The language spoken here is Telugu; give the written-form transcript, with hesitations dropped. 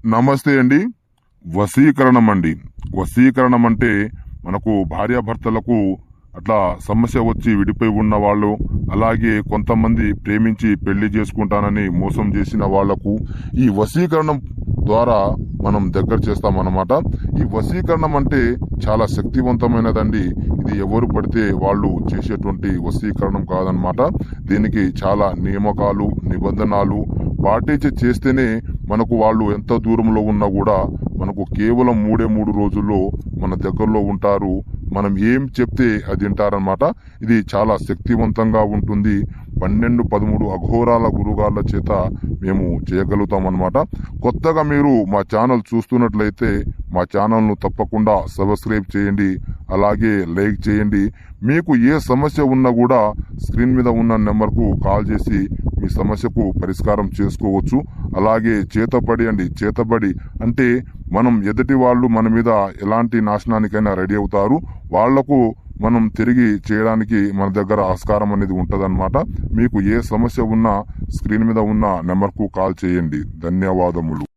నమస్తే అండి. వశీకరణం అండి. వశీకరణం అంటే మనకు భార్యాభర్తలకు అట్లా సమస్య వచ్చి విడిపోయి ఉన్న వాళ్ళు, అలాగే కొంతమంది ప్రేమించి పెళ్లి చేసుకుంటానని మోసం చేసిన వాళ్లకు ఈ వశీకరణం ద్వారా మనం దగ్గర చేస్తామన్నమాట. ఈ వశీకరణం అంటే చాలా శక్తివంతమైనదండి. ఇది ఎవరు పడితే వాళ్ళు చేసేటువంటి వశీకరణం కాదనమాట. దీనికి చాలా నియామకాలు, నిబంధనలు పాటించి చేస్తేనే మనకు వాళ్ళు ఎంత దూరంలో ఉన్నా కూడా మనకు కేవలం 3 రోజుల్లో మన దగ్గరలో ఉంటారు. మనం ఏం చెప్తే అది వింటారనమాట. ఇది చాలా శక్తివంతంగా ఉంటుంది. 12-13 అఘోరాల గురుగాళ్ళ చేత మేము చేయగలుగుతాం అనమాట. కొత్తగా మీరు మా ఛానల్ చూస్తున్నట్లయితే మా ఛానల్ను తప్పకుండా సబ్స్క్రైబ్ చేయండి, అలాగే లైక్ చేయండి. మీకు ఏ సమస్య ఉన్నా కూడా స్క్రీన్ మీద ఉన్న నెంబర్కు కాల్ చేసి మీ సమస్యకు పరిష్కారం చేసుకోవచ్చు. అలాగే చేతబడి అంటే మనం ఎదుటి వాళ్ళు మన మీద ఎలాంటి నాశనానికైనా రెడీ అవుతారు. వాళ్లకు మనం తిరిగి చేయడానికి మన దగ్గర ఆస్కారం అనేది ఉంటదన్నమాట. మీకు ఏ సమస్య ఉన్నా స్క్రీన్ మీద ఉన్న నెంబర్కు కాల్ చేయండి. ధన్యవాదములు.